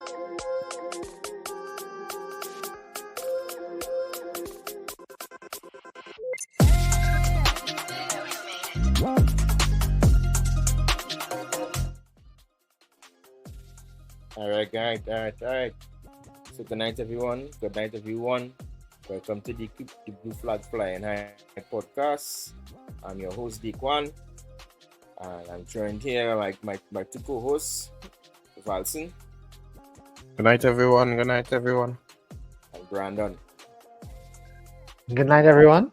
All right, all right, all right, all right. So good night, everyone. Good night, everyone. Welcome to the Keep the Blue Flag Flying High podcast. I'm your host, Dequan, and I'm joined here my two co-hosts, Valson Good night, everyone. Good night, everyone. and Brandon. Good night, everyone.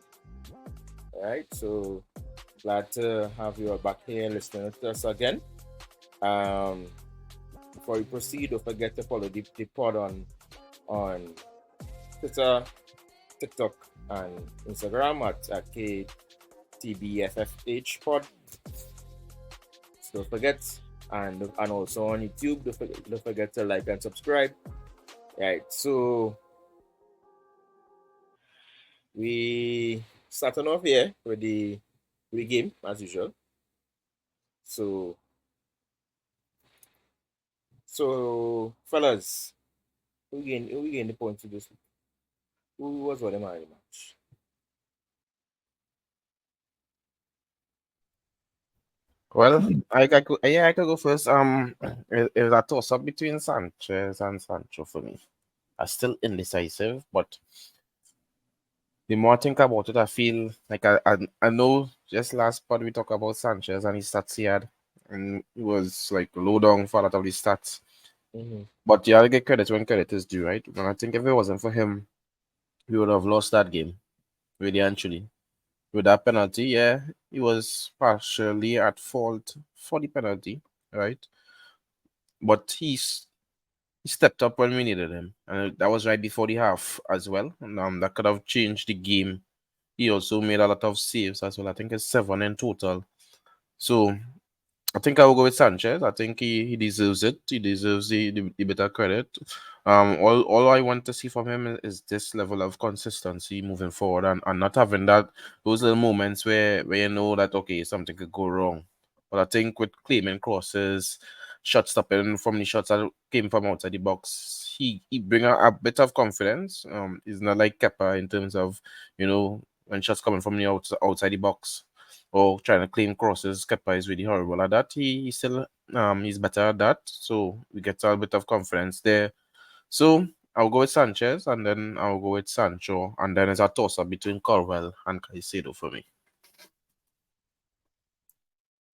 All right, so glad to have you all back here listening to us again. Um, Before we proceed, don't forget to follow the pod on Twitter, TikTok, and Instagram at KTBFFH pod. So don't forget, and also on YouTube, don't forget to like and subscribe. Right, so we starting off here with the game as usual. So fellas, who gained the points to this week? Who was what the man of the match? Well, I could go first. It was a toss up between Sanchez and Sancho for me. I'm still indecisive, but the more I think about it, I feel like I know just last part we talked about Sanchez and his stats he had, and he was like low down for a lot of his stats. Mm-hmm. But you gotta get credit when credit is due, right? And I think if it wasn't for him, we would have lost that game, really and truly. With that penalty, yeah, he was partially at fault for the penalty, right? But he stepped up when we needed him, and that was right before the half as well. And, that could have changed the game. He also made a lot of saves as well. I think it's 7 in total. So I think I will go with Sanchez. I think he deserves it. He deserves the better credit. All I want to see from him is this level of consistency moving forward, and not having those little moments where you know that okay, something could go wrong. But I think with claiming crosses, shot stopping from the shots that came from outside the box, he bring a bit of confidence. He's not like Kepa in terms of when shots coming from the outside the box or trying to claim crosses. Kepa is really horrible at that. He still he's better at that. So we get a bit of confidence there. So I'll go with Sanchez and then I'll go with Sancho and then it's a toss up between Corwell and Caicedo for me.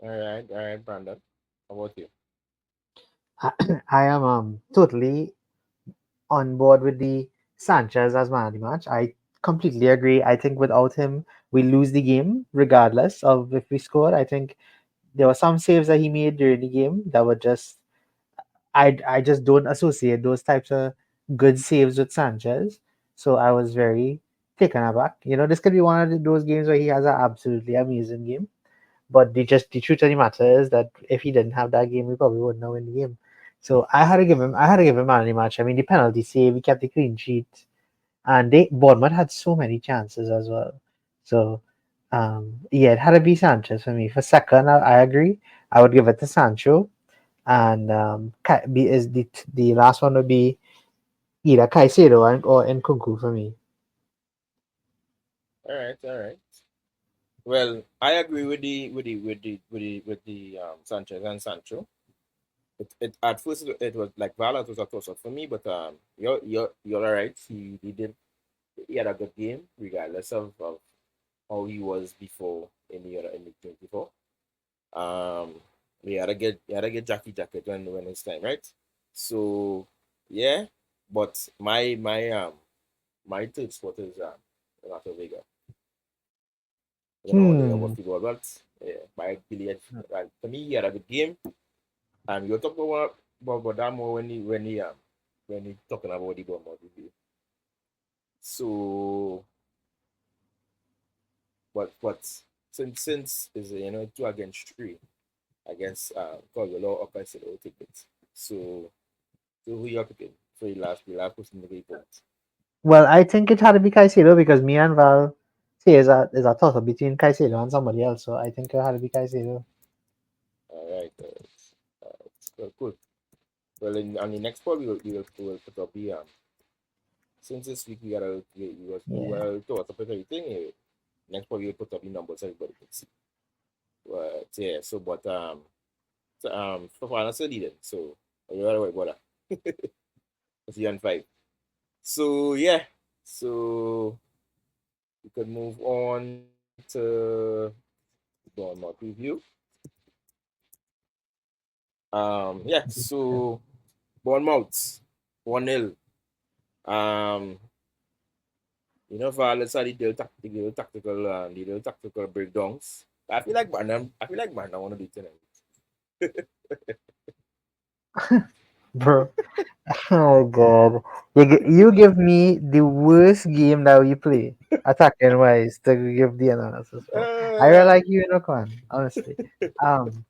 All right, Brandon. How about you? I, I am totally on board with the Sanchez as man of the match. I completely agree. I think without him, we lose the game regardless of if we scored. I think there were some saves that he made during the game that were just I just don't associate those types of good saves with Sanchez. So I was very taken aback. This could be one of those games where he has an absolutely amazing game. But the truth of the matter is that if he didn't have that game, we probably wouldn't have win the game. So I had to give him man of the match. I mean, the penalty save, he kept the clean sheet, and Bournemouth had so many chances as well. So yeah, it had to be Sanchez for me. For second, I agree. I would give it to Sancho, and is the last one would be either Caicedo or Nkunku for me. All right. Well, I agree with the Sanchez and Sancho. It at first it was like Valor was a toss up for me, but you're all right. He had a good game regardless of how he was before in the game before. Um, we had to get Jackie Jacket when it's time, right? So yeah, but my third spot is Renato Vega. I don't know what they Hmm. about football, but yeah, my belief, well, for me, he had a good game. And you're talking about that more when he talking about the Bournemouth review. So, but since is two against three against Colwell or Okaisi will take it. So who you picking for the last person to get points? Well, I think it had to be Caicedo because me and Val say is a toss up between Caicedo and somebody else. So I think it had to be Caicedo. All right, cool, cool. Well, on the next pod, we will put up the since this week Yeah. we thought up everything. Next pod we'll put up the numbers so everybody can see. But yeah, so far that's leading. So you gotta worry about that. It's the on five. So yeah, so we could move on to Bournemouth review. Yeah, so Bournemouth 1-0. Um, violence are the little tactical breakdowns. I feel like Barnum want to do tonight. Bro. Oh god. You give me the worst game that we play, attacking wise, to give the analysis for. I really Uh, like you, Inokan, honestly. Um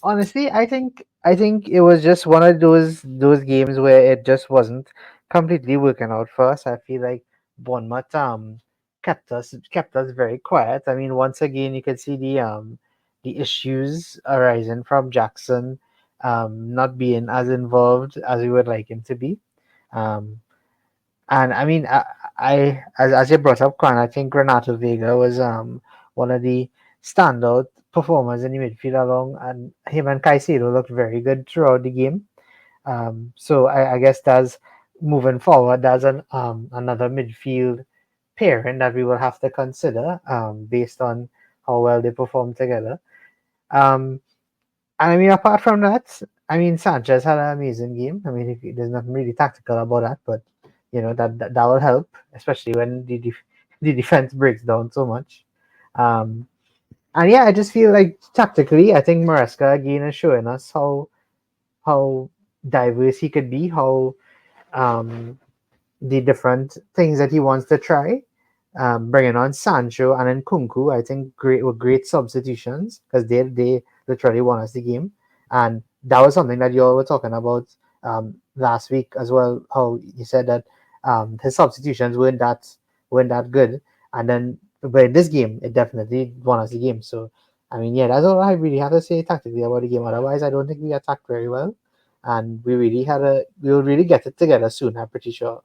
honestly, I think it was just one of those games where it just wasn't completely working out for us. I feel like Bournemouth kept us very quiet. I mean, once again, you could see the issues arising from Jackson not being as involved as we would like him to be. Um, and I mean, as you brought up, Kwan, I think Renato Vega was one of the standout performers in the midfield along, and him and Caicedo looked very good throughout the game. So I guess that's moving forward. That's another midfield pairing that we will have to consider based on how well they perform together. Um, and I mean, apart from that, I mean, Sanchez had an amazing game. I mean, there's nothing really tactical about that, but that will help, especially when the defense breaks down so much. Um, and yeah, I just feel like tactically, I think Maresca again is showing us how diverse he could be, how um, the different things that he wants to try. Bringing on Sancho and then Kunku, I think great substitutions because they literally won us the game, and that was something that you all were talking about last week as well. How you said that his substitutions weren't that good, and then but in this game it definitely won us the game. So I mean, yeah, that's all I really have to say tactically about the game. Otherwise, I don't think we attacked very well, and we'll really get it together soon. I'm pretty sure.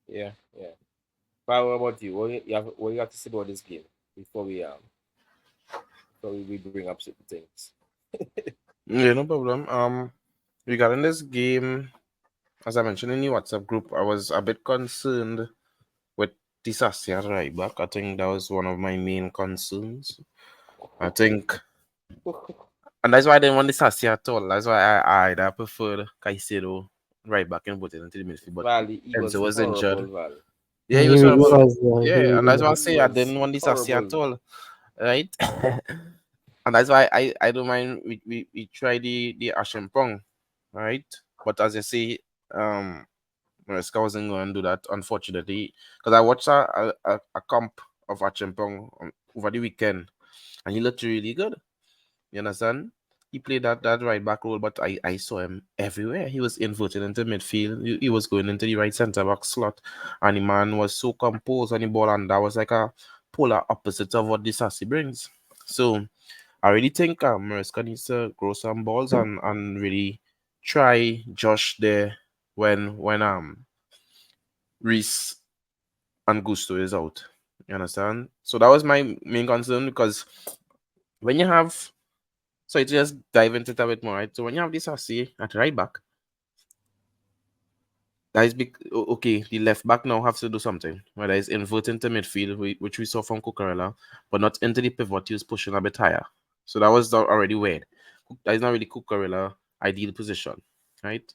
yeah, yeah. But what about you? What you have to say about this game before we bring up certain things? Yeah, no problem. Regarding this game, as I mentioned in the WhatsApp group, I was a bit concerned with Disasi at right back. I think that was one of my main concerns. I think, and that's why I didn't want Disasi at all. That's why I preferred Caicedo right back and put it into the midfield. But Valley, he Enzo was was horrible, injured. Valley. Yeah, he He was really horrible. was. He Yeah, and really that's why I was. He say I was didn't want Disasi at horrible. all, right? And that's why I don't mind we try the Ashimpong, right? But as you say, Mariska wasn't going to do that, unfortunately, because I watched a comp of Achimpong over the weekend, and he looked really good. You understand? He played that right back role, but I saw him everywhere. He was inverted into midfield. He was going into the right centre back slot, and the man was so composed on the ball, and that was like a polar opposite of what the Sassy brings. So I really think Mariska needs to grow some balls and really try Josh there when Reese and Gusto is out. You understand? So that was my main concern because when you have so it just dive into it a bit more, right? So when you have this Assi at right back, that is big. Okay, the left back now has to do something. Whether it's invert into midfield, which we saw from Cucurella, but not into the pivot. He was pushing a bit higher. So that was already weird. That is not really Cucurella ideal position, right?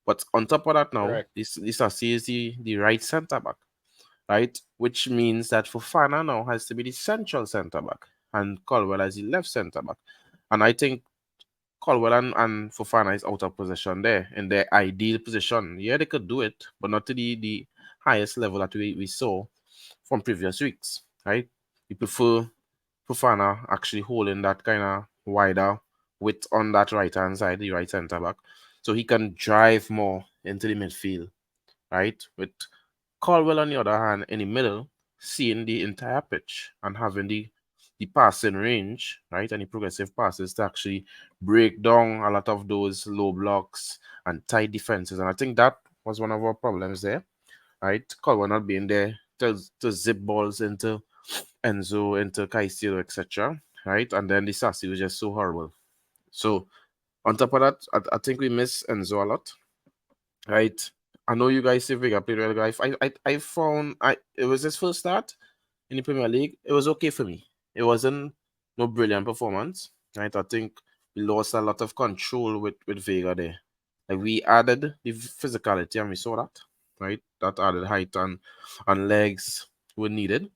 But on top of that now, Correct. this Assi is the right centre back, right? Which means that Fofana now has to be the central centre back and Colwell as the left centre back. And I think Colwell and Fofana is out of position there in their ideal position. Yeah, they could do it, but not to the highest level that we saw from previous weeks, right? We prefer Fofana actually holding that kind of wider width on that right hand side, the right centre back, so he can drive more into the midfield, right? With Caldwell, on the other hand, in the middle, seeing the entire pitch and having the the passing range, right, and the progressive passes to actually break down a lot of those low blocks and tight defenses. And I think that was one of our problems there, right? Colwell not being there to zip balls into Enzo, into Caicedo, etc., right? And then the Sassy was just so horrible. So on top of that, I think we miss Enzo a lot, right? I know you guys say Vega played well, guys. I found it was his first start in the Premier League. It was okay for me. It wasn't no brilliant performance, right? I think we lost a lot of control with Vega there. Like we added the physicality and we saw that, right? That added height and legs were needed,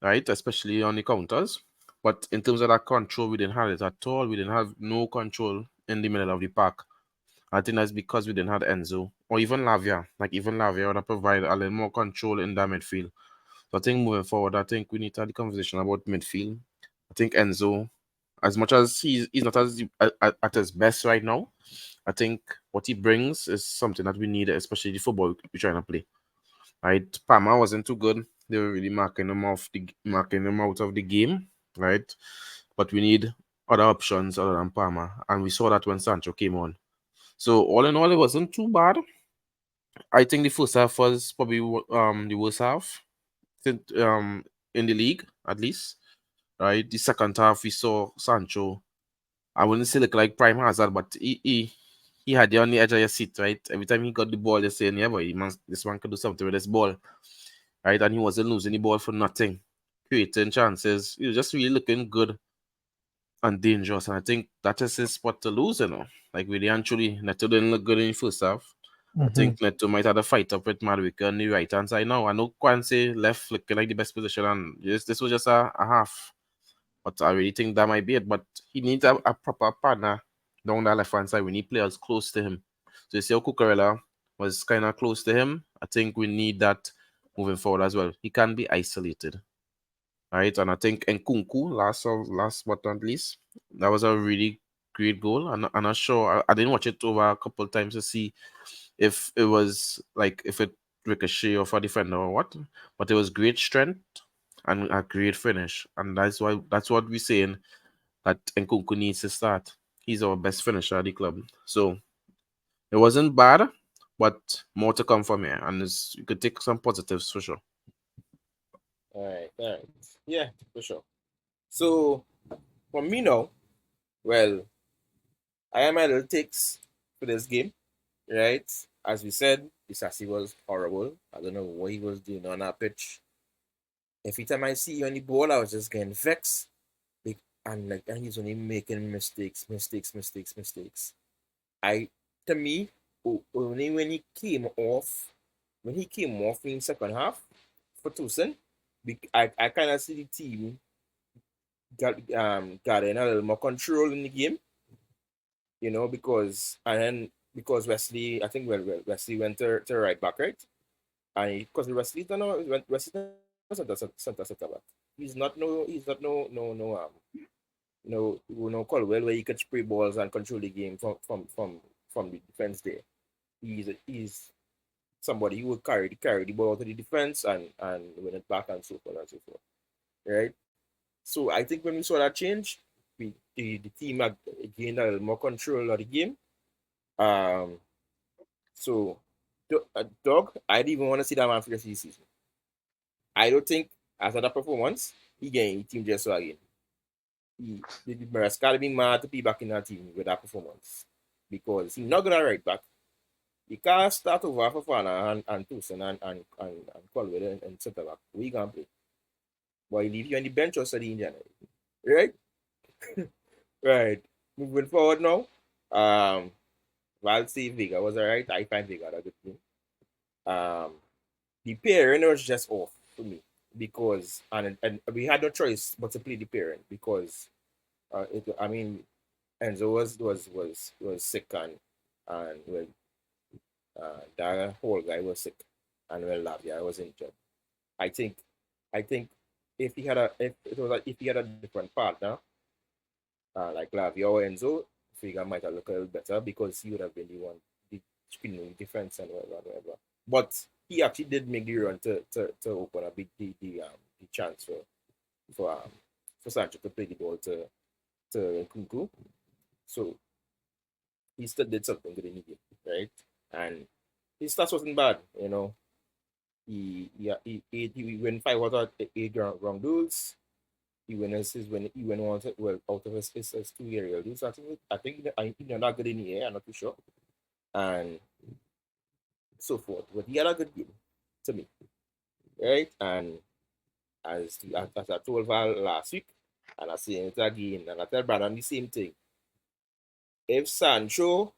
right? Especially on the counters. But in terms of that control, we didn't have it at all. We didn't have no control in the middle of the park. I think that's because we didn't have Enzo or even Lavia. Like even Lavia would have provided a little more control in that midfield. So I think moving forward, I think we need to have the conversation about midfield. I think Enzo, as much as he's not at his best right now, I think what he brings is something that we need, especially the football we're trying to play. Right, Palmer wasn't too good. They were really marking him out of the game, right? But we need other options other than Palmer, and we saw that when Sancho came on. So all in all, it wasn't too bad. I think the first half was probably the worst half in the league, at least. Right, the second half we saw Sancho. I wouldn't say look like prime hazard, but he had you on the edge of your seat, right? Every time he got the ball, you're saying, yeah, but this man could do something with this ball, right? And he wasn't losing the ball for nothing, creating chances. He was just really looking good and dangerous. And I think that is his spot to lose, you know. Like really and truly, Neto didn't look good in the first half. I Hmm. think Neto might have a fight up with Madueke on the right hand side now. I know Kwanse left looking like the best position, and this was just a half. But I really think that might be it. But he needs a proper partner down that left hand side. We need players close to him. So you see how Cucurella was kind of close to him. I think we need that moving forward as well. He can be isolated, right? And I think Nkunku, last but not least, that was a really great goal. I'm not sure. I didn't watch it over a couple of times to see if it was like if it ricochet off a defender or what. But it was great strength and a great finish. And that's what we're saying that Nkunku needs to start. He's our best finisher at the club. So it wasn't bad, but more to come from here. And you could take some positives for sure. All right. Yeah, for sure. So for me now, well, I am a little takes for this game, right? As we said, Isasi was horrible. I don't know what he was doing on that pitch. Every time I see you on the ball, I was just getting vexed. And he's only making mistakes. I to me, only when he came off in second half for Tucson, I kind of see the team got in a little more control in the game, because Wesley, I think Wesley went to right back, right? And because Wesley don't know Wesley not center back. He's not no Colwell where he could spray balls and control the game from the defense there. He's somebody who will carry the ball to the defense and win it back and so forth and so forth. Right? So I think when we saw that change, the team had gained a little more control of the game. Um, so Dog, I didn't even want to see that man for the season. I don't think after that performance, he gained team just so again. The Maresca be mad to be back in that team with that performance because he's not gonna right back. You can't start over for Fana and Tucson and Colwell and center back. We can play. But he leave you on the bench or study Indian. Right? Right. Moving forward now. Val say Vega was alright. I find Vega a good thing. Um, the pairing was just off for me because and we had no choice but to play the pairing because I mean Enzo was sick and well that whole guy was sick and well Lavia was injured. I think I think if he had a different partner like Lavia or Enzo, Vega might have looked a little better because he would have been the one the screening defense and whatever. But he actually did make the run to open a big the chance for for Sancho to play the ball to Nkunku. So he still did something good in the game, right? And his stats wasn't bad, you know. He win 5 out of 8 ground duels. He win one well out of his 2 aerial duels. I think they're not good in the air. I'm not too sure, and so forth. But he had a good game to me, right? And as I told Val last week, and I say it again, and I tell Brandon the same thing. If Sancho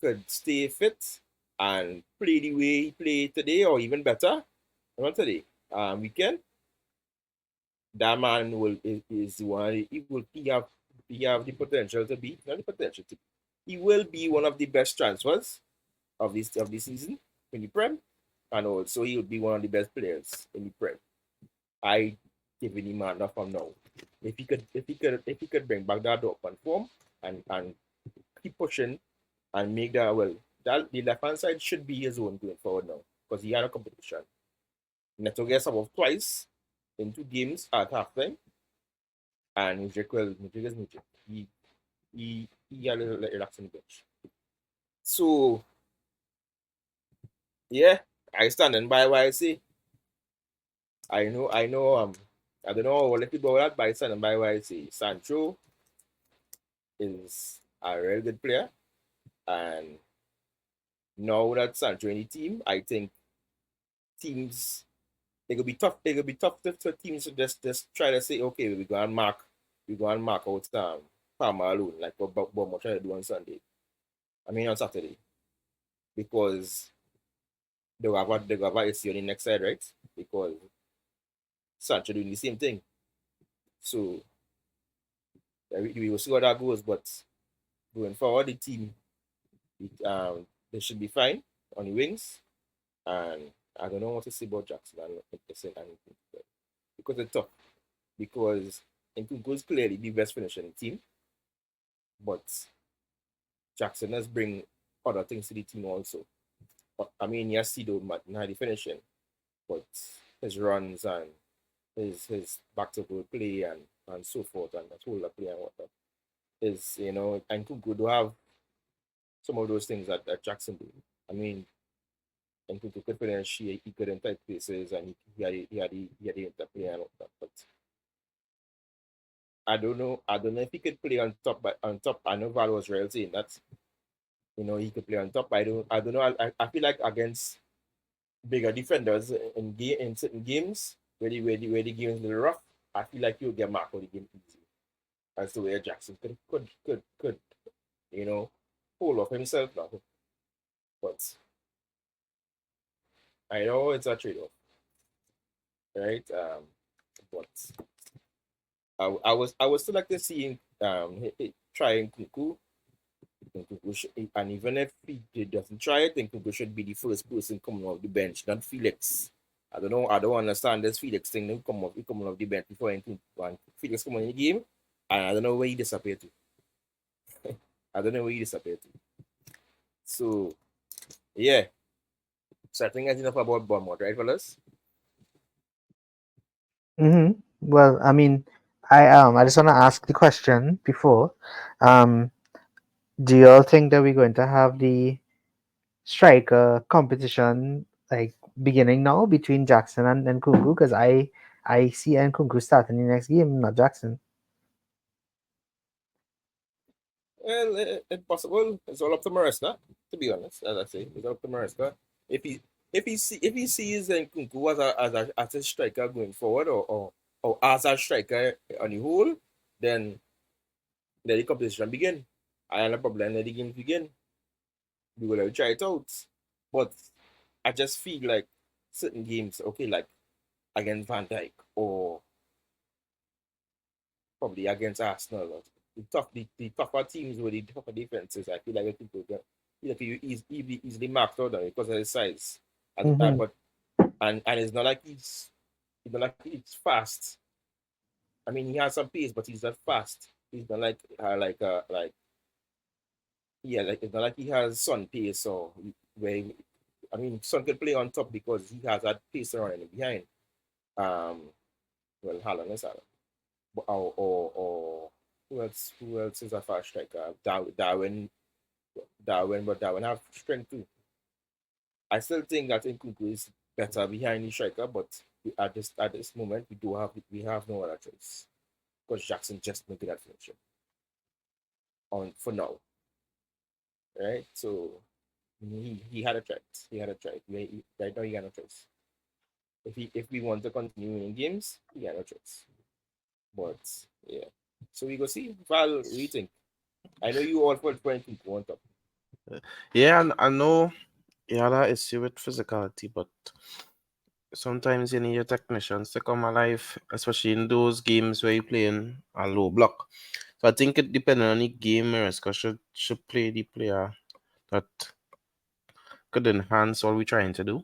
could stay fit and play the way he played today, or even better, not today, weekend, that man is the one. He have the potential to be not the potential to. He will be one of the best transfers of this season in the Prem, and also he will be one of the best players in the Prem. I giving him enough from now. If he could bring back that open form and keep pushing and make that well, that the left hand side should be his own going forward now because he had a competition. Neto gets above twice in 2 games at halftime, and Rodriguez he had a little relax on the bench. So yeah, I standing by what I say. I don't know what people that, but I standing by what I say. Sancho is a very good player, and now that Sancho in the team, I think teams it could be tough. It could be tough for teams to just try to say, okay, we go and mark out Palmer alone, like what Bournemouth try to do on Sunday. I mean on Saturday, because they have a issue on the next side, right? Because Sancho doing the same thing. So we will see how that goes. But going forward, the team they should be fine on the wings, and I don't know what to say about Jackson and because it's tough because Nkunku is clearly the best finisher in the team, but Jackson has bring other things to the team also. I mean, yes, he don't not the finishing, but his runs and his back to goal play and so forth and that whole play and whatnot is and Nkunku do have some of those things that Jackson do. I mean, Nkunku could finish, he could in tight places and he had the interplay and whatnot, but I don't know if he could play on top, but on top, I know Val was real saying that he could play on top. I don't know. I feel like against bigger defenders in certain games where the game is a little rough, I feel like he'll get marked for the game easy. As the way Jackson could hold off himself now. But I know it's a trade off, right? But I was still like to see trying Kuku. And even if he doesn't try it, then Kuku should be the first person coming off the bench, not Felix. I don't know. I don't understand this Felix thing. He coming off the bench before anything. And Felix come on in the game, and I don't know where he disappeared to. I don't know where he disappeared to. So yeah. So I think that's enough about Bournemouth, right, fellas? Well, I mean, I just want to ask the question before. Um, do you all think that we're going to have the striker competition like beginning now between Jackson and Kungu? Because I see Kungu starting the next game, not Jackson. Well, it's possible. It's all up to Maresca, to be honest. As I say, it's all up to Maresca. If he if he sees Nkunku as a striker going forward, or as a striker on the whole, then let the competition begin. I have no problem. Let the games begin. We will try it out. But I just feel like certain games, okay, like against Van Dijk or probably against Arsenal, or the tougher teams with the tougher defenses, I feel like people get like you easily marked out because of his size. Mm-hmm. But and it's not like he's fast. I mean, he has some pace, but he's not fast. He's not like yeah, like it's not like he has Son pace or where I mean, Son can play on top because he has that pace around and behind. Um, well, Haaland is Haaland. or who else is a fast striker? Darwin, but Darwin have strength too. I still think that Nkunku is better behind the striker, but at this moment we have no other choice because Jackson just making that finisher on for now, right? So he had a choice. He had a choice. Right now he got no choice. If we want to continue winning games, he got no choice. But yeah, so we go see Val. What do you think? I know you all for Nkunku on top. Yeah, and I know he had an issue with physicality, but sometimes you need your technicians to come alive, especially in those games where you're playing a low block. So I think it depends on the game, Mariska should play the player that could enhance what we're trying to do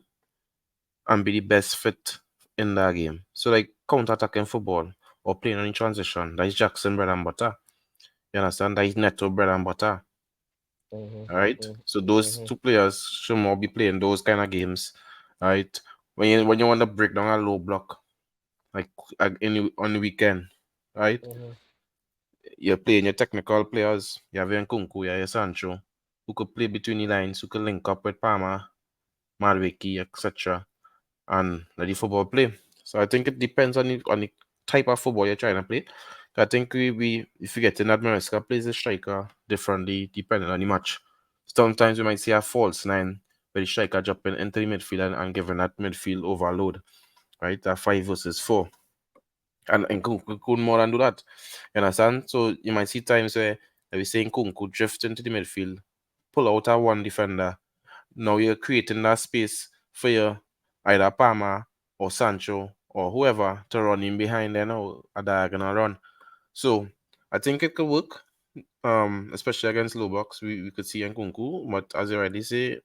and be the best fit in that game. So like counter-attacking football or playing on in transition, that is Jackson bread and butter. You understand? That is Neto bread and butter. Mm-hmm, All right. So mm-hmm, those mm-hmm, two players should more be playing those kind of games. All right. When you want to break down a low block, like on the weekend, right? mm-hmm, You're playing your technical players. You have your Nkunku, you have your Sancho, who could play between the lines, who could link up with Palmer, Madueke, etc. and let the football play. So I think it depends on the type of football you're trying to play. I think we if you get in that Maresca plays the striker differently depending on the match. Sometimes we might see a false nine where the striker jumping into the midfield and giving that midfield overload, right? A 5 versus 4. And could more than do that. You understand? So you might see times where we saying Kunku drift into the midfield, pull out a one defender. Now you're creating that space for your either Palmer or Sancho or whoever to run in behind there now a diagonal run. So I think it could work. Especially against low blocks, we could see Nkunku, but as you already say,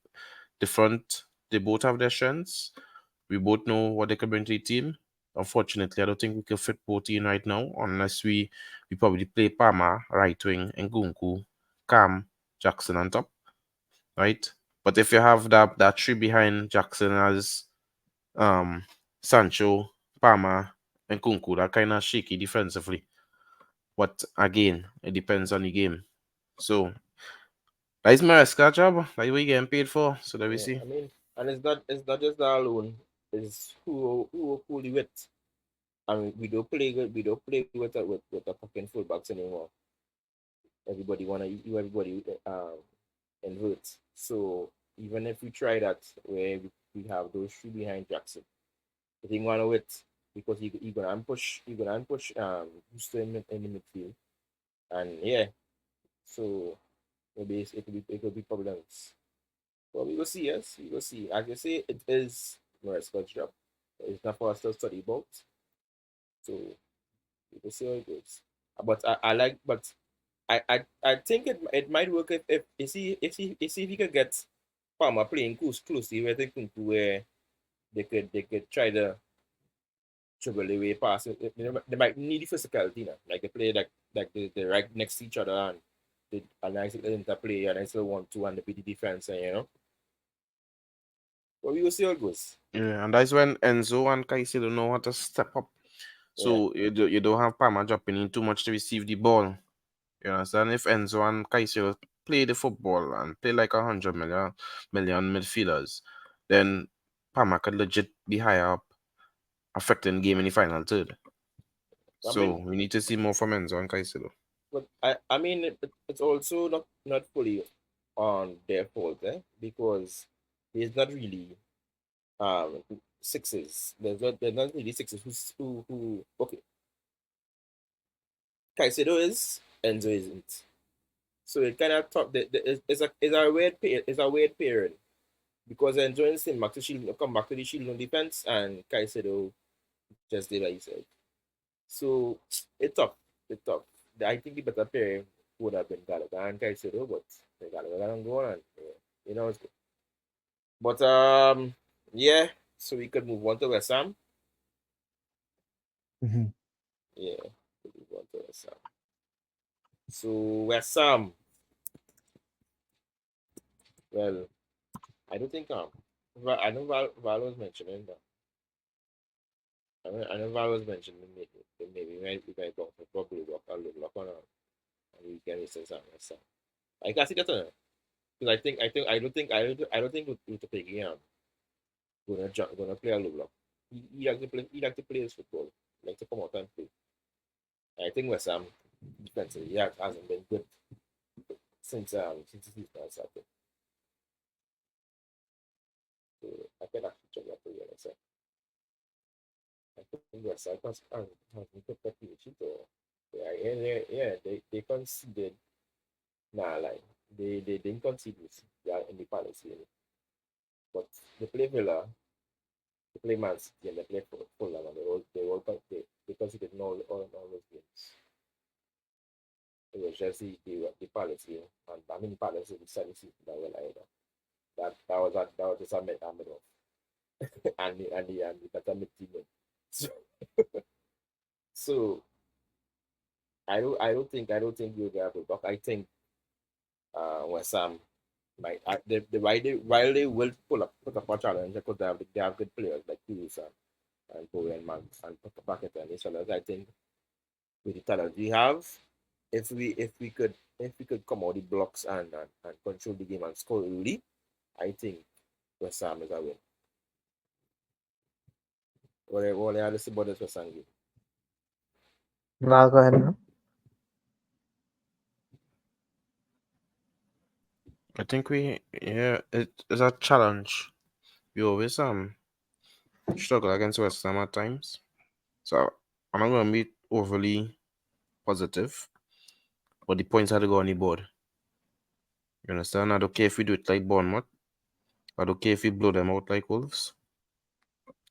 they both have their strengths. We both know what they could bring to the team. Unfortunately, I don't think we can fit both in right now unless we probably play Palmer, right wing, and Nkunku, Cam, Jackson on top, right? But if you have that three behind Jackson as um Sancho, Palmer, and Kunku, that kind of shaky defensively. But again, it depends on the game. So that is my job. That is what you getting paid for. So let me yeah. see. I mean, and it's not just that alone. It's who the with. I mean, we don't play with the fucking fullbacks anymore. Everybody invert. So even if we try that where we have those three behind Jackson, I think one of it because he gonna push Gusto in the midfield. And yeah, so maybe it could be problems. Well, we will see, yes. We will see. As you say, it is Maresca's job. It's not for us to study about. So we will see how it goes. But I think it might work if he could get Palmer playing closely where they think where they could try to dribble away pass. They might need the physicality, you know? Like they play like they right next to each other and a nice little interplay, a nice little 1-2 and the BD defense, and But we will see how it goes. Yeah, and that's when Enzo and Caicedo know how to step up. Yeah. So you don't have Palmer dropping in too much to receive the ball. You understand? If Enzo and Caicedo play the football and play like 100 million midfielders, then Palmer could legit be higher up, affecting game in the final third. I So mean, we need to see more from Enzo and Caicedo. but I mean it's also not fully on their fault, because there's not really sixes. There's not really sixes who okay. Caicedo is, Enzo isn't. So it kind of top it's a weird pairing because Enzo instinct back to shield come back to the shield on defense and Caicedo just did like you said. So it's tough. It's tough. I think the better pairing would have been Gallagher and Caicedo, but Gallagher got go on and it's good. But yeah, so we could move on to West Ham. Mhm. Yeah, we could move on to West Ham. So West Ham, well, I don't think I know Val was mentioning that. I know Val was mentioned maybe we might go for probably walk a little lock on and we can say something. So I can see that because I don't think we to play game gonna play a little lock. He like to play his football. He like to come out and play. I think West Ham defensively hasn't been good since the season started. So I can actually check that for you. So I think West Ham has been good for clean sheet or they conceded. Nah, like they didn't concede this. Yeah, in the Palace game, but they play Villa, they play Man City, and they play Fulham, and they conceded in all those games. It was just the Palace game, and I mean the Palace is the second season that well either. That was just a mid off, and the better mid team. So, so I don't think you'll get a back. I think West Ham might while they will put up a challenge because they have good players like Hughes and Bowen and Man and Packet and these fellas. I think with the talent we have, if we could come out the blocks and control the game and score early, I think West Ham is a win. What are the about this West Ham game? Well, go ahead now. I think it is a challenge. We always struggle against West Ham at times. So I'm not gonna be overly positive, but the points had to go on the board. You understand? I don't care if we do it like Bournemouth. I don't care if we blow them out like Wolves.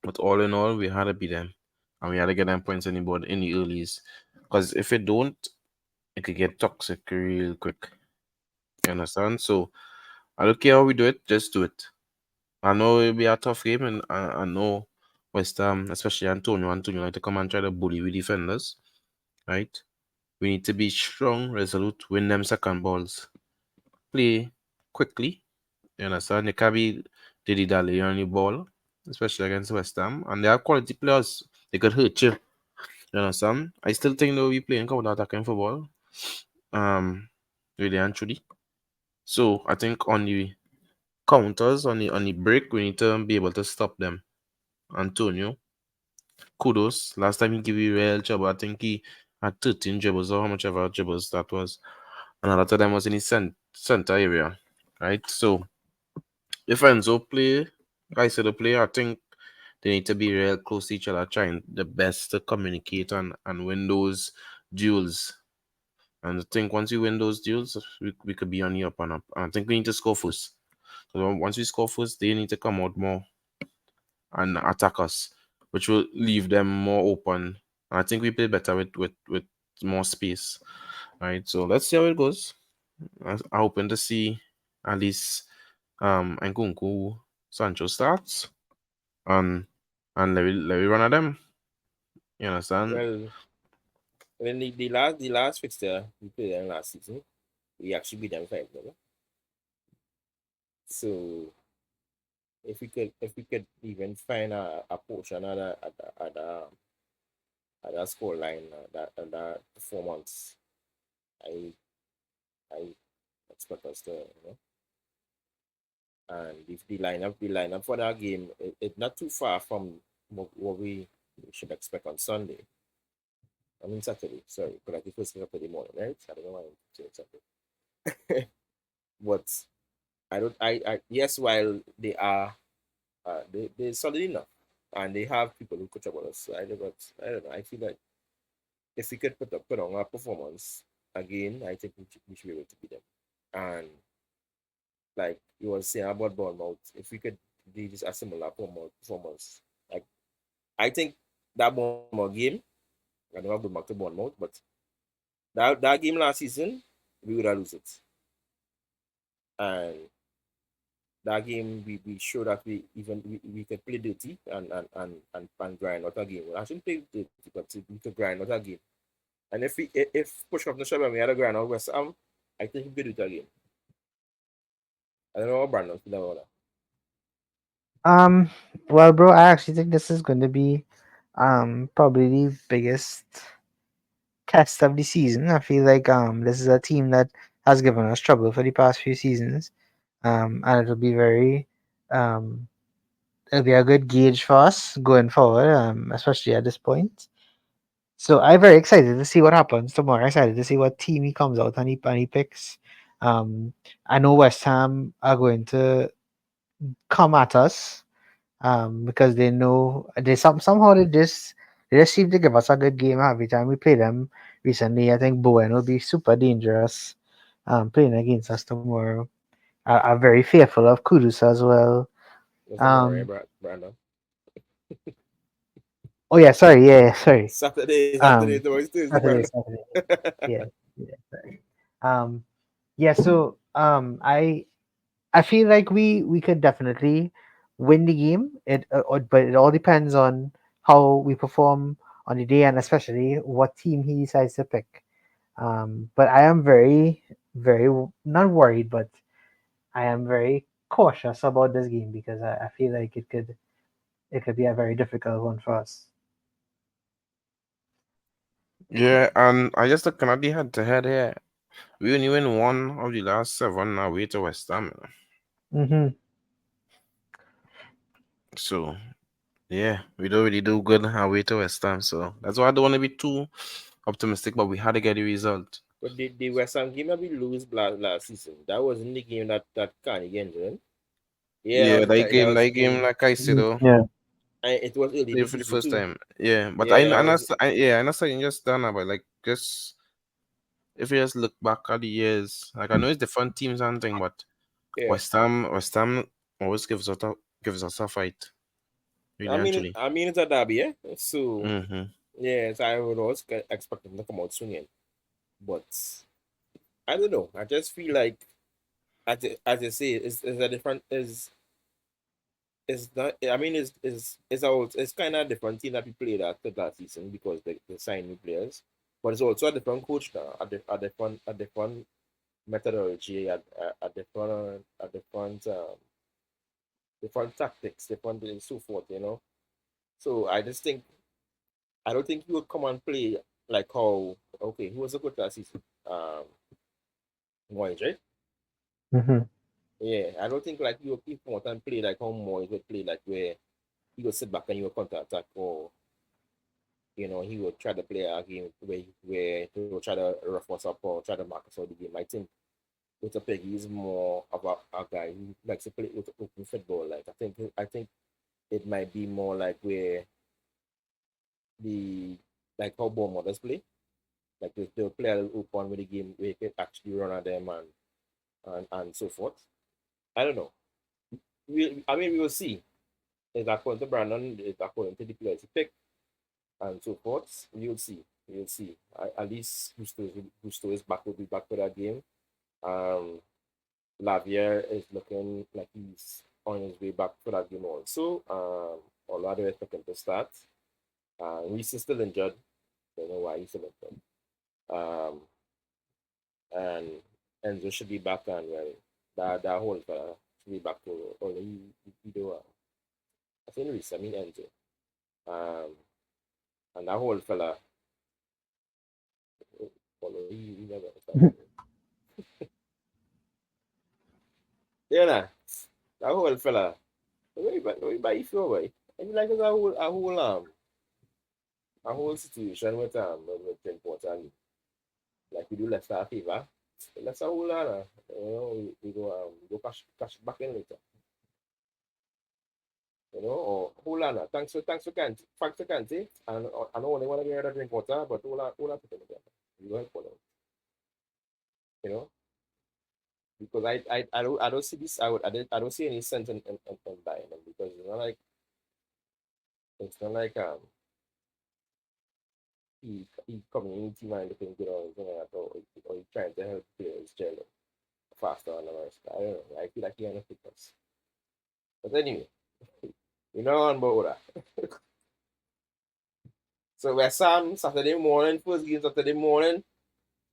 But all in all, we had to beat them. And we had to get them points on the board in the earlies. Because if it don't, it could get toxic real quick. You understand? So I don't care how we do it, just do it. I know it'll be a tough game, and I know West Ham, especially Antonio like to come and try to bully with defenders, right? We need to be strong, resolute, win them second balls, play quickly. You understand? You can't be dilly dally on the ball, especially against West Ham, and they are quality players. They could hurt you. You understand? I still think they'll be playing counter attacking football, um, really and truly. So I think on the counters, on the break, we need to be able to stop them. Antonio, kudos. Last time he gave you real trouble. I think he had 13 dribbles or how much ever dribbles that was. And a lot of them was in his center area. Right? So if Enzo play, guys said the play, I think they need to be real close to each other, trying the best to communicate and win those duels. And I think once you win those duels, we could be on the up and up. And I think we need to score first. So once we score first, they need to come out more and attack us, which will leave them more open. And I think we play better with more space. Right. So let's see how it goes. I'm hoping to see at least Nkunku Sancho starts and let me run at them. You understand? Well, when the last fixture we played them last season, we actually beat them 5-0. So if we could even find a portion at that score line that performance, I I expect us to and if the lineup for that game it's not too far from what we should expect on Sunday. I mean Saturday, sorry, because like the first Saturday morning, right? I don't know why I'm saying Saturday. But I don't I yes, while they are they're solid enough and they have people who coach about us. So I don't know. I feel like if we could put on our performance again, I think we should be able to beat them. And like you were saying about Bournemouth, if we could do this a similar performance, like I think that Bournemouth game, I don't have to go back to Bournemouth, but that game last season, we would have lose it. And that game we showed that we could play dirty and grind out a game. We actually play dirty, but we could grind out a game. And if push up the shove and we had a grind out West Ham, I think we could do it again. I don't know what Brandon feel about that. Well, bro, I actually think this is going to be Probably the biggest test of the season. I feel like this is a team that has given us trouble for the past few seasons. And um it'll be a good gauge for us going forward, especially at this point. So I'm very excited to see what happens tomorrow. Excited to see what team he comes out and he picks. Um, I know West Ham are going to come at us because they know somehow they just seem to give us a good game every time we play them recently. I think Bowen will be super dangerous playing against us tomorrow. I'm very fearful of Kudus as well. That's tomorrow, Um, right, Brandon? oh yeah, sorry, yeah, sorry. Saturday, Um, tomorrow is Thursday, Saturday, Brandon. Saturday. Yeah, yeah, sorry. Um, yeah. So I feel like we could definitely win the game. But it all depends on how we perform on the day, and especially what team he decides to pick. But I am not worried, but I am very cautious about this game because I feel like it could be a very difficult one for us. Yeah, and I just looking at the head to head here. We only win one of the last seven away to West Ham. Mm-hmm. So yeah, we don't really do good away to West Ham. So that's why I don't want to be too optimistic, but we had to get the result. But the West Ham game that we lose last season, that wasn't the game that Carnegie ended. Yeah, Yeah, that was the that game, game. like I said, though, Yeah. And it was early play this for the season first too. time. Yeah, but Yeah, that was I know saying just done, but like just if you just look back at the years, like I know it's different teams and thing, but yeah. West Ham always gives us a fight. Really, actually. I mean it's a derby, yeah. So Mm-hmm. yes, I would also expect them to come out swinging, but I don't know. I just feel like as I say, it's a different is not. I mean, it's kind of different team that we played at the last season because they signed new players, but it's also a different coach now, a different methodology, a different tactics, different and so forth. You know, so I just think I don't think he would come and play like how okay, who was the coach last season? Moyes, right? Mm-hmm. Yeah, I don't think like you come out and play like how Moyes would play, like where he would sit back and you would counter attack, or he would try to play a game where he would try to rough us up or try to mark us out the game. I think with a Peggy, he's more of a guy who likes to play with open football. Like I think it might be more like where the like how Bournemouth play. Like they'll play a little open with the game where you can actually run at them and so forth. I don't know. I mean, we will see. Is according to Brandon, is according to the players he picked and so forth. You'll see. You'll see. At least Gusto is back. Will be back for that game. Um, Lavier is looking like he's on his way back for that game also. Olado is looking to start. Reese is still injured. Don't know why he's still injured. Um, and Enzo should be back, and well, that whole should be back to or he do. I think Reese. I mean Enzo. Um, and that whole fella. Follow he never started. Yeah, nah. That whole fella. Where by if you way. I mean, like it's a whole situation with important. Like we do Leicester a favor. Leicester hold on. We go cash it back in later. Or hold on. Thanks for Kante. And I don't only want to get a drink water, but hold on to them again. You go ahead for them. You know, because I don't see this. I don't see any sense in buying them because it's not like he community mind looking good or anything like that, or he trying to help players gel faster on the rest. I don't know. I feel like he on a fitness. But anyway, we know on board that. So we're Sam Saturday morning, first game Saturday morning.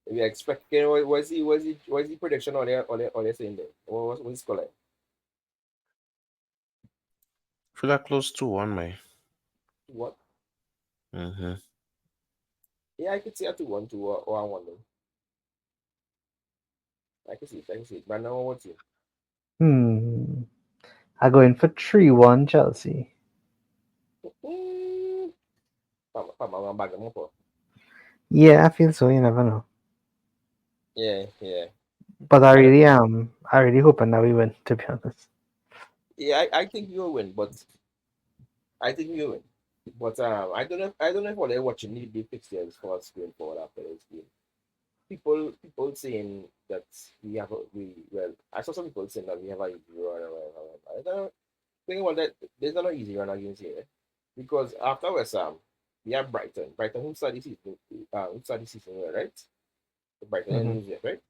We expecting what's the prediction on there saying there? What's the score like? Feel like close to one, man. What? Mm-hmm. Yeah, I could see a 2-1 2 or a 1 0. I can see it. I can see it. But now what's you? Hmm. I go in for 3-1 Chelsea. Mm. I'm back them up. Yeah, I feel so. You never know. Yeah, yeah. But I And really am. I really hoping that we win. To be honest. yeah, I think you'll win, but I think you'll win. But I don't know if what they're watching the fixtures for us going forward after this game. People saying that we well, I saw some people saying that we have a easy run or whatever. I don't know. Think about that. There's not an easy run against here because after West Ham, we have Brighton. Brighton who started the season, well, right? Brighton Hmm. and lose it, right?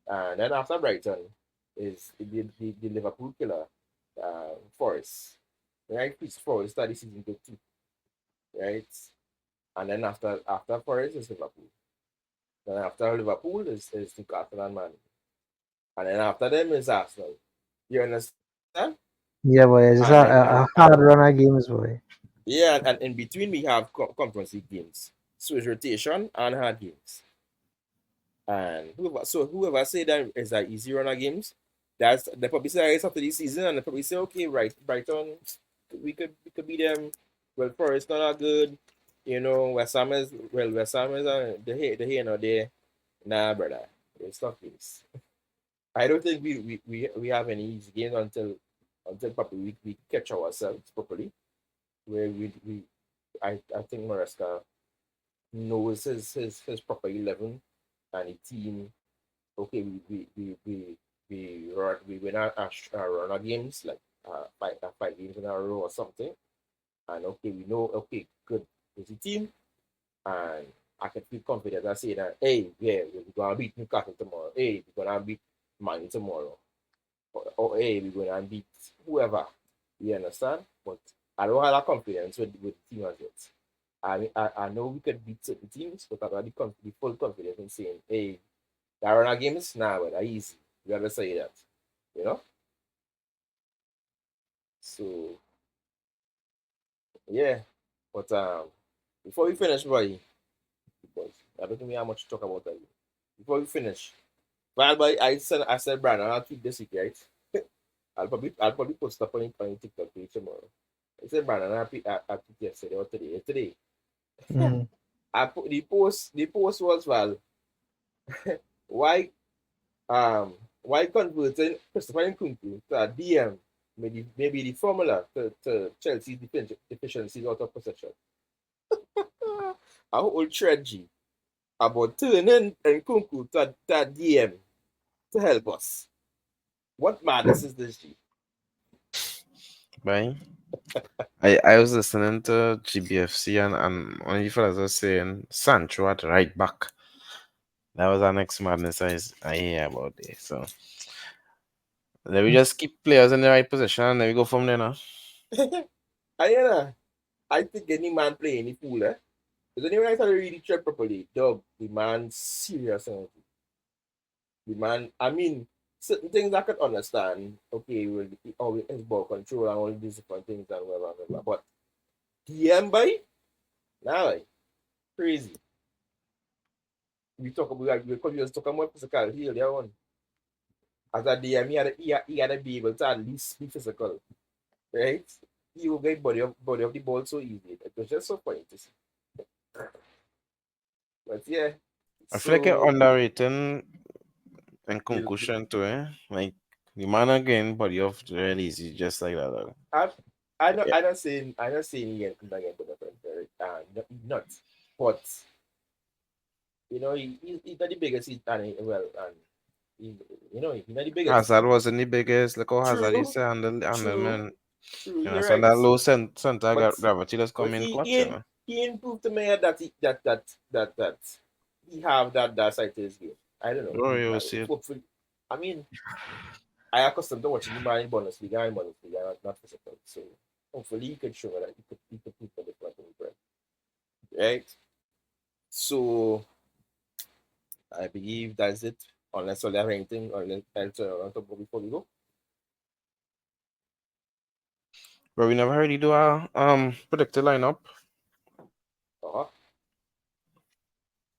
And then after Brighton is the Liverpool killer, Forest. Right? Which Forest started the season good too, right? And then after Forest is Liverpool. Then after Liverpool is Newcastle and Man. And then after them is Arsenal. You understand? Yeah, boy. It's And just then a hard run of games, boy. yeah, and in between we have conference league games, switch rotation and hard games. And whoever say that is an easy run of games, that's they probably say it's after this season, and they probably say, okay, right, Brighton, we could beat them. Well, Forest not that good, West Ham is the here no there. Nah, brother, it's not this. I don't think we have any easy games until probably we catch ourselves properly. Where I think Maresca knows his proper 11 and the team. Okay, we win our run of games like five games in a row or something, and okay, we know, okay, good, it's the team, and I can feel confident. I say that, hey, yeah, we're gonna beat Newcastle tomorrow. Hey, we're gonna beat Man tomorrow. Or hey, we're gonna beat whoever. You understand? But I don't have that confidence with the team as yet. I know we could beat certain teams, but I have the full confidence in saying, hey, the Arena games, nah, but easy. You ever say that, you know? So yeah, but before we finish, boy, because I don't think we have much to talk about that. Before we finish, well, boy, I said, Brandon, I'll keep this week, right? I'll probably post stuff on your TikTok page tomorrow. I said, Brandon, I tweet yesterday or today. Today, Hmm. I put the post was, well, why why converting Christopher Nkunku to a DM, maybe the formula to Chelsea's deficiencies out of possession. I whole thread G about turning Nkunku to a DM to help us. What madness is this, G? Right. I was listening to GBFC and one of you fellas was saying Sancho at right back. That was our next madness I hear about it. So then we just keep players in the right position and then we go from there now. I think any man playing the fool, eh? Because anyone I try to read the thread properly, dog, the man serious. The man, I mean, certain things I could understand. Okay, well, always his ball control and all these different things and whatever. But DM by now, like, crazy. We just talk about physical heal there one. As a DM, he had to be able to at least be physical, right? He will get body of the ball so easy. It was just so funny to see. But yeah, I feel like you're so underrating in the conclusion too, eh? Like the man again, but you have to really easy just like that. I I not Yeah. I not saying he can again put up not, but he's not the biggest. And he, he's not the biggest. Hazard wasn't the biggest. Look how Hazard used True, to handle true, man. true. You know, You're so right. that low center But gravity just come but in he clutch, you he know. he improved to me that he have that side to his game. I don't know. Oh, you see it. Hopefully, I mean, I accustomed to watching the man in Bundesliga and Bundesliga, not physical. So hopefully he could show that he could keep the different in the right? So I believe that's it. Unless you have anything or else on top of before we go. But we never really do our predicted lineup.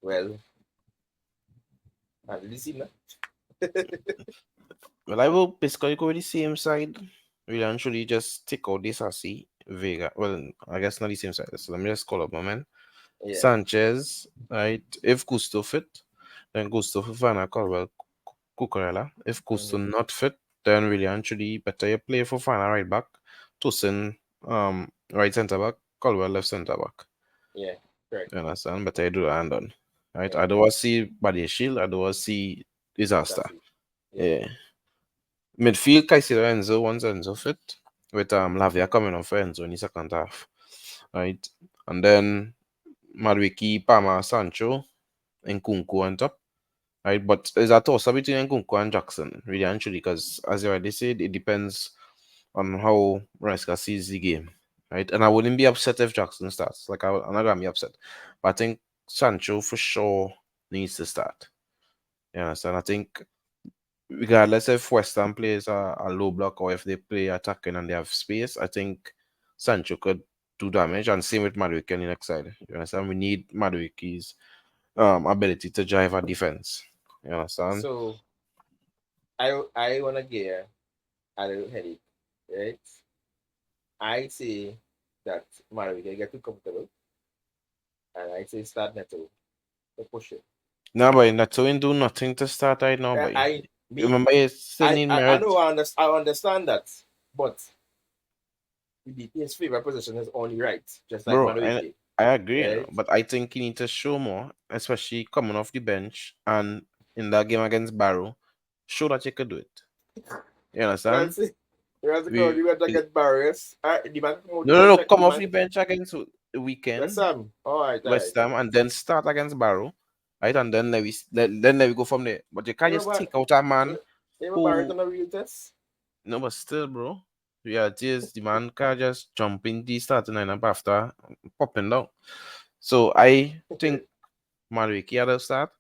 Well, and this na. Well, I will basically go with the same side. We actually just take out this Sassi, Vega. Well, I guess not the same side. So let me just call up my man. Yeah. Sanchez, right? If Gusto fit, then Gusto Fofana, Colwell, Cucurella. If Gusto Mm-hmm. not fit, then really actually better you play Fofana right back, Tosin right centre back, Colwell left centre back. Yeah. Correct. You understand? Better you do that and done. Right? Yeah. I don't want to see body shield, I don't want to see disaster. That's it. Yeah. Yeah. Midfield, Caicedo Enzo, once Enzo fit, with Lavia coming on for Enzo in the second half. Right? And then Madueke, Palmer, Sancho, and Kunku on top. Right? But there's a toss up between Nkunku and Jackson, really, actually, because as you already said, it depends on how Riska sees the game. Right? And I wouldn't be upset if Jackson starts. Like, I'm not gonna be upset. But I think Sancho for sure needs to start. You understand? I think regardless if West Ham plays a low block or if they play attacking and they have space, I think Sancho could do damage. And same with Madueke on the next side. You understand? We need Madueke's ability to drive our defense. You understand? So I wanna get a little headache, right? I say that Mario can get too comfortable, and I say start Neto to push it. No, boy, Nato ain't do nothing to start right now, boy. I me Remember, you still need I merit. know I understand that, but his favorite position is only right, just like Bro, and Manuike, I agree, you know, right? but I think you need to show more, especially coming off the bench and in that game against Barrow, show that you could do it. You You know, understand? see, you have to go. We You have to get barriers. The man come out No, the no, bench. no. Like, Come the off man, the bench against the yes, weekend, Sam. All right, all right, West all Ham, right. and then start against Barrow, right? And then let we go from there. But you can't You just remember, take out a man you remember Barrett who on a real test? no, but still, bro. Reality is the man can't just jump in the starting lineup after popping down. So I think Madueke had to start.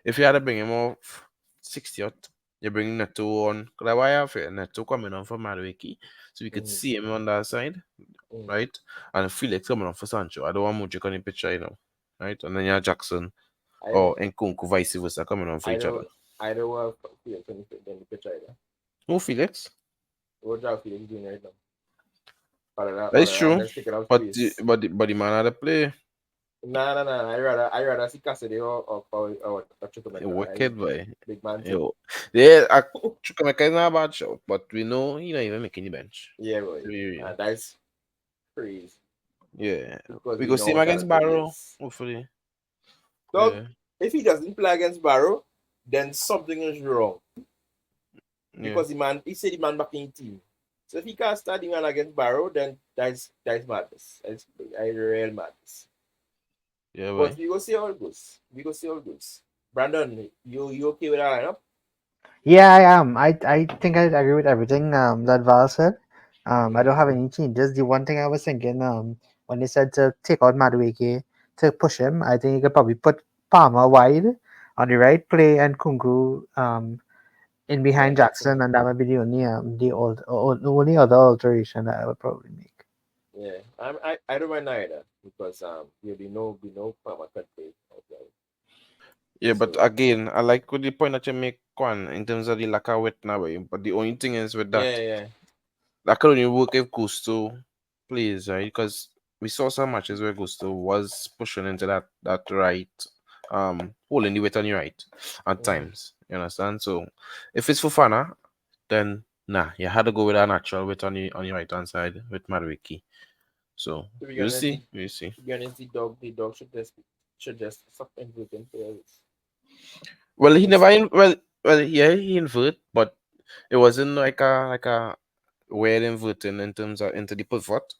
If you had to bring him off 60th, you bring Neto on. Because why have Neto coming on for Madueke, so we could Mm-hmm, see him on that side, mm-hmm. right? And Felix coming on for Sancho. I don't want Mudrik on the picture, right? And then you have Jackson I or Nkunku vice versa coming on for I each other. don't I don't want Felix in the picture either. Who Felix? What job Felix doing right now? That's Other than true. just taking up But the, space. but the, but the man had to play. Nah, nah, nah. I rather see Cassidy or A Chukwemeka. I wicked boy. big man thing. Yo. Yeah, Chukwemeka is not a bad shot, but we know he not even making the bench. Yeah, boy. To be real. And that's crazy Yeah. because We we go see know him how against talented he Barrow, is. hopefully. Dog, Yeah. if he doesn't play against Barrow, then something is wrong Yeah. because he said the man back in the team. So if he can't start the man against Barrow, then that's madness. That's a real madness. Yeah, But boy. we go see how it goes. We go see how it goes. Brandon, you okay with that lineup? Yeah, I am. I think I agree with everything that Val said. I don't Mm-hmm. have any changes. The one thing I was thinking when they said to take out Madueke to push him, I think you could probably put Palmer wide on the right, play and Kunku in Yeah, behind Jackson. Jackson, and that would be the only other alteration that I would probably make. Yeah, I don't mind either because yeah, we know Palmer can play. Okay. Yeah, but So again, I like with the point that you make, Kwan, in terms of the lack of wit now, boy. But the only thing is with yeah, that, yeah. that could only work if Gusto plays, right? Because we saw some matches where Gusto was pushing into that right, holding the weight on your right at Mm-hmm. times. You understand? So if it's Fofana, then nah, you had to go with a natural weight on your right hand side with Madueke. So To be we'll honest, see. We'll see. the dog should just stop invoking players Well, he and never well yeah he invert, but it wasn't like a weird inverting in terms of into the pivot.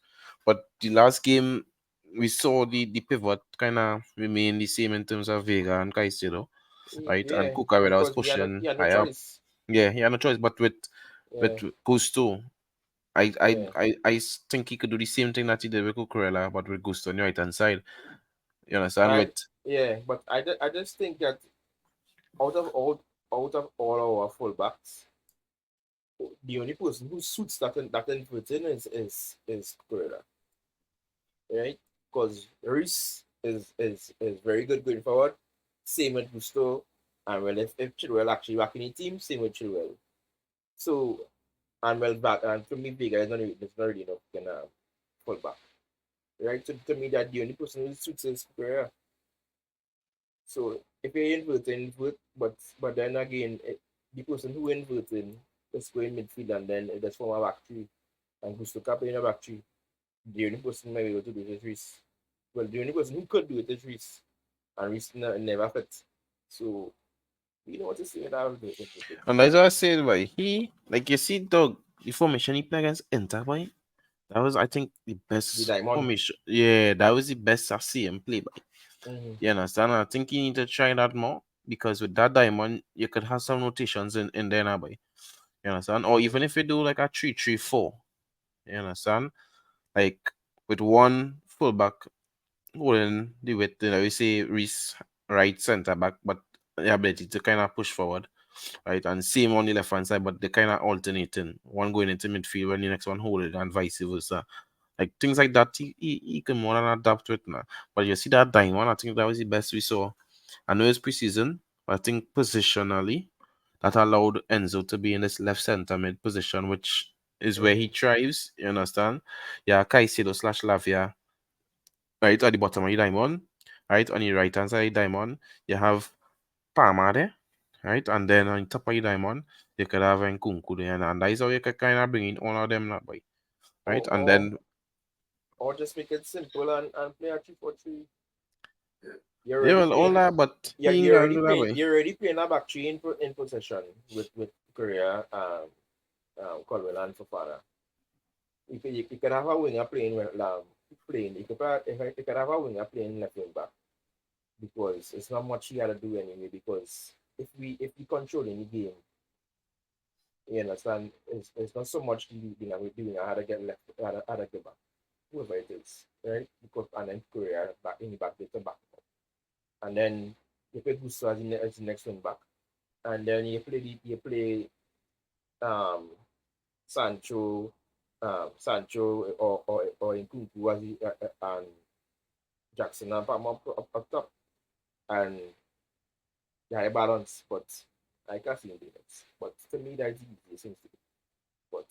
But the last game we saw the pivot kind of remain the same in terms of Vega and Caicedo, right? And yeah, Cucurella was because he pushing had no high up. choice. Yeah, he had no choice. But with Yeah, Gusto, I I yeah. I I think he could do the same thing that he did with Cucurella, but with Gusto on the right hand side. You understand? I With yeah, but I just think that out of all our fullbacks, the only person who suits that inverting is Correa, right? Because Reese is very good going forward. Same with Gusto. And well, if Chilwell actually back in the team, same with Chilwell. So, and well back, and to me, Vega is not really enough can pull back. Right? So to me, that the only person who suits his career. So if you invert, but then again, the person who inverting is going midfield and then that's from a back three. And Gusto Cap in a back three. The only person might be able to do it is Reese. Well, the only person who could do it is Reese. And Reese never fit. So you know what to say about the And that's what I said, boy. He, like you see, dog, the formation he played against Inter, boy. That was, I think, the the best diamond. formation. Yeah, that was the best I see him play, boy. Mm-hmm. You understand? I think you need to try that more because with that diamond, you could have some rotations in there now, boy. You understand? Or Mm-hmm. even if you do like a 3-3-4, you understand? Like with one fullback holding the width, we say Reese right center back, but the ability to kind of push forward, right? And same on the left hand side, but they kind of alternating. One going into midfield when the next one hold it, and vice versa. Like things like that, he can more than adapt to it now. But you see that diamond, I think that was the best we saw. I know it's preseason, but I think positionally, that allowed Enzo to be in this left center mid position, which is where he Mm-hmm. thrives. You understand? Yeah, Caicedo slash Lavia, right at the bottom of the diamond, right on the right hand side of the diamond, you have Palma there, right, and then on top of the diamond, you could have Nkunku there, and that is how you could kind of bring in all of them, that boy, right, Or, and or then or just make it simple and play a 3-4-3. You're yeah, already well, all playing. that, but You're, he ain't you're gonna already do that, playing. boy. You're already playing a back three in possession with Korea Colwell and Fofana. You could have a winger playing playing. You could have a winger playing left wing back because it's not much you gotta do anyway. Because if we control any game, you understand, it's not so much leading and we're doing. I had to get left, I had to get back, whoever it is, right? Because and then Korea back in the back, they come back, and then you play Gusto as the next one back, and then you play um Sancho, Sancho or Nkunku as and Jackson and Palmer up top, and yeah, a balance, but I can't see it. But to me, that's easy, seems to be. But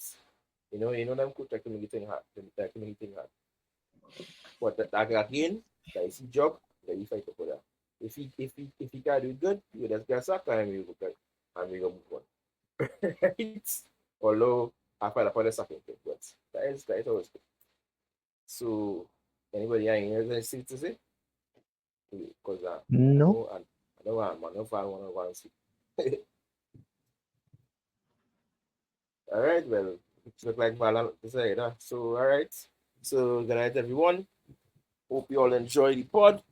them coach are communicating hard, they're communicating hard. But that again, that is his job, that he fight for that. If he can do it good, he will just get sacked and we go good, and we go move on. Right? Although I find a the second thing, but that is always good. So anybody have anything to say? Because I No. know I know I'm not fan one of one see. All right, well, it look like Vala decided. So all right. So good night everyone. Hope you all enjoy the pod.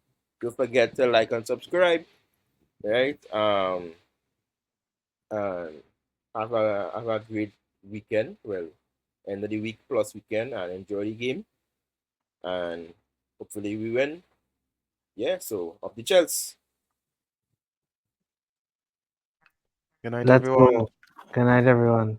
Don't forget to like and subscribe. Right? And have a great weekend. Well, end of the week plus weekend and enjoy the game. And hopefully we win. Yeah, so up the Chelsea. Good night, Let's everyone. go. Good night, everyone.